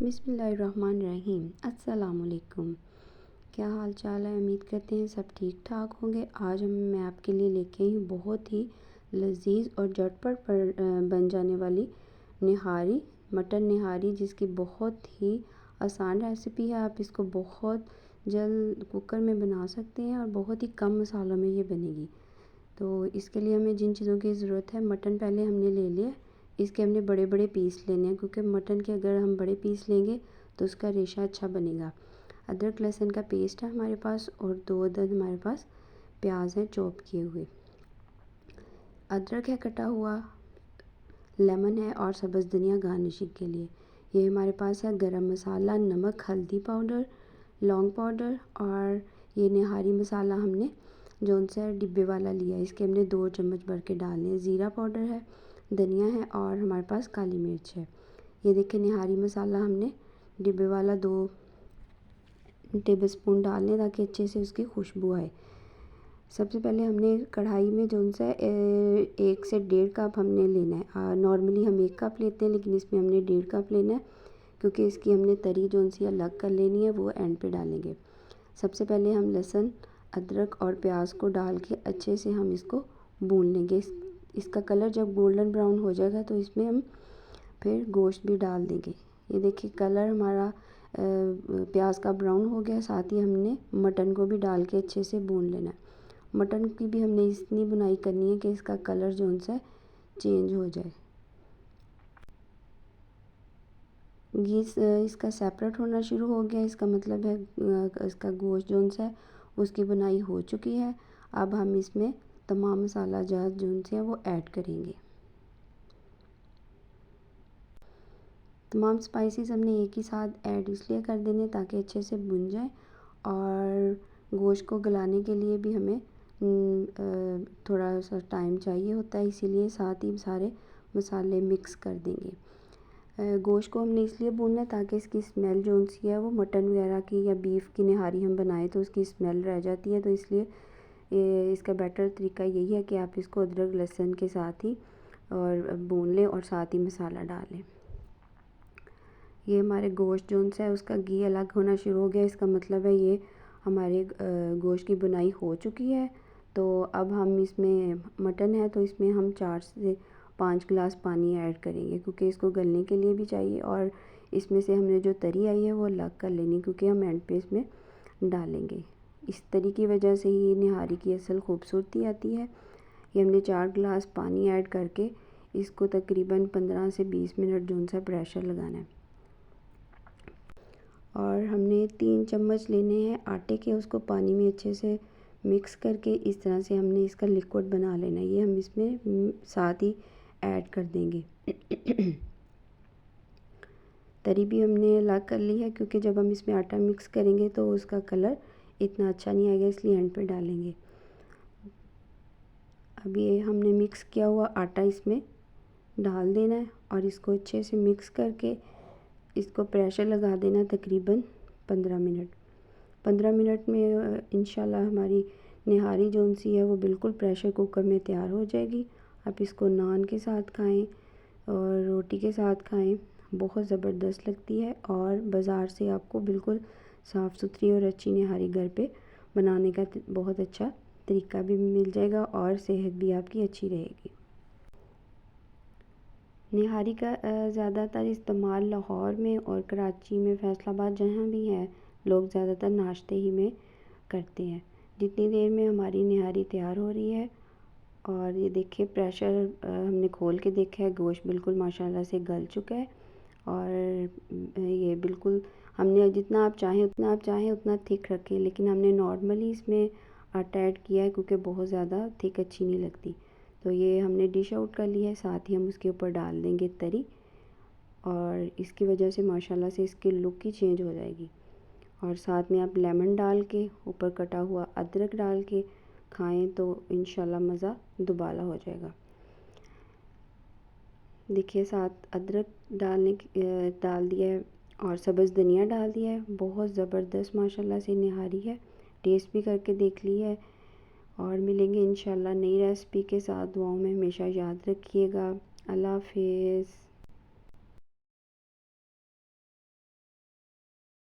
बिस्मिल्लाहिर्रहमानिर्रहीम। अस्सलामुअलैकुम। क्या हाल चाल है? उम्मीद करते हैं सब ठीक ठाक होंगे। आज मैं आपके लिए लेके आई हूँ बहुत ही लजीज और झटपट बन जाने वाली निहारी, मटन निहारी, जिसकी बहुत ही आसान रेसिपी है। आप इसको बहुत जल्द कुकर में बना सकते हैं और बहुत ही कम मसालों में ये बनेगी। तो इसके लिए हमें जिन चीज़ों की ज़रूरत है, मटन पहले हमने ले लिया। इसके हमने बड़े बड़े पीस लेने हैं, क्योंकि मटन के अगर हम बड़े पीस लेंगे तो उसका रेशा अच्छा बनेगा। अदरक लहसुन का पेस्ट है हमारे पास, और 2 अदद हमारे पास प्याज हैं चॉप किए हुए। अदरक है कटा हुआ, लेमन है और सब्ज़ धनिया गार्निशिंग के लिए। ये हमारे पास है गरम मसाला, नमक, हल्दी पाउडर, लौंग पाउडर, और ये निहारी मसाला हमने जौन सा डिब्बे वाला लिया है। इसके हमने 2 चम्मच भर के डालने हैं। ज़ीरा पाउडर है, धनिया है और हमारे पास काली मिर्च है। ये देखिए निहारी मसाला हमने डिब्बे वाला 2 टेबलस्पून डालने, ताकि अच्छे से उसकी खुशबू आए। सबसे पहले हमने कढ़ाई में जौन सा 1 से 1.5 कप हमने लेना है। नॉर्मली हम 1 कप लेते हैं, लेकिन इसमें हमने 1.5 कप लेना है, क्योंकि इसकी हमने तरी जौन सी अलग कर लेनी है, वो एंड पे डालेंगे। सबसे पहले हम लहसुन, अदरक और प्याज को डाल के अच्छे से हम इसको भून लेंगे। इसका कलर जब गोल्डन ब्राउन हो जाएगा तो इसमें हम फिर गोश्त भी डाल देंगे। ये देखिए कलर हमारा प्याज का ब्राउन हो गया। साथ ही हमने मटन को भी डाल के अच्छे से भून लेना है। मटन की भी हमने इतनी बुनाई करनी है कि इसका कलर जौन सा चेंज हो जाए। गीस इसका सेपरेट होना शुरू हो गया, इसका मतलब है इसका गोश्त जौन सा है उसकी बुनाई हो चुकी है। अब हम इसमें तमाम मसाला जात जौन से है वो ऐड करेंगे। तमाम स्पाइसेस हमने एक ही साथ ऐड इसलिए कर देने ताकि अच्छे से भुन जाए, और गोश्त को गलाने के लिए भी हमें थोड़ा सा टाइम चाहिए होता है, इसीलिए साथ ही सारे मसाले मिक्स कर देंगे। गोश्त को हमने इसलिए भूनना है ताकि इसकी स्मेल जौन सी है वो मटन वगैरह की या बीफ की निहारी हम बनाएं तो उसकी स्मेल रह जाती है। तो इसलिए इसका बेटर तरीका यही है कि आप इसको अदरक लहसुन के साथ ही और भून लें और साथ ही मसाला डालें। ये हमारे गोश्त जौन सा है उसका घी अलग होना शुरू हो गया, इसका मतलब है ये हमारे गोश्त की बुनाई हो चुकी है। तो अब हम इसमें मटन है तो इसमें हम 4 से 5 गिलास पानी ऐड करेंगे, क्योंकि इसको गलने के लिए भी चाहिए, और इसमें से हमने जो तरी आई है वो अलग कर लेनी, क्योंकि हम एंड पे इसमें डालेंगे। इस तरी की वजह से ही निहारी की असल खूबसूरती आती है। ये हमने 4 गिलास पानी ऐड करके इसको तकरीबन 15 से 20 मिनट जौन सा प्रेशर लगाना है। और हमने 3 चम्मच लेने हैं आटे के, उसको पानी में अच्छे से मिक्स करके इस तरह से हमने इसका लिक्विड बना लेना है। ये हम इसमें साथ ही ऐड कर देंगे। तरी भी हमने अलग कर ली है, क्योंकि जब हम इसमें आटा मिक्स करेंगे तो उसका कलर इतना अच्छा नहीं आएगा, इसलिए एंड पे डालेंगे। अब ये हमने मिक्स किया हुआ आटा इसमें डाल देना है और इसको अच्छे से मिक्स करके इसको प्रेशर लगा देना तकरीबन 15 मिनट। 15 मिनट में इंशाल्लाह हमारी निहारी जौन सी है वो बिल्कुल प्रेशर कुकर में तैयार हो जाएगी। आप इसको नान के साथ खाएं और रोटी के साथ खाएं, बहुत ज़बरदस्त लगती है। और बाज़ार से आपको बिल्कुल साफ़ सुथरी और अच्छी निहारी घर पे बनाने का बहुत अच्छा तरीका भी मिल जाएगा, और सेहत भी आपकी अच्छी रहेगी। निहारी का ज़्यादातर इस्तेमाल लाहौर में और कराची में, फैसलाबाद जहाँ भी है, लोग ज़्यादातर नाश्ते ही में करते हैं। जितनी देर में हमारी निहारी तैयार हो रही है, और ये देखिए प्रेशर हमने खोल के देखा है, गोश्त बिल्कुल माशाल्लाह से गल चुका है। और ये बिल्कुल हमने जितना आप चाहें उतना थिक रखें, लेकिन हमने नॉर्मली इसमें आटा ऐड किया है क्योंकि बहुत ज़्यादा थिक अच्छी नहीं लगती। तो ये हमने डिश आउट कर लिया है, साथ ही हम उसके ऊपर डाल देंगे तरी, और इसकी वजह से माशाल्लाह से इसकी लुक ही चेंज हो जाएगी। और साथ में आप लेमन डाल के, ऊपर कटा हुआ अदरक डाल के खाएं तो इंशाल्लाह मज़ा दुबाला हो जाएगा। देखिए साथ अदरक डाल दिया है और सब्ज़ धनिया डाल दिया है। बहुत ज़बरदस्त माशाल्लाह से निहारी है, टेस्ट भी करके देख ली है। और मिलेंगे इंशाल्लाह नई रेसिपी के साथ। दुआओं में हमेशा याद रखिएगा। अल्लाह हाफिज़।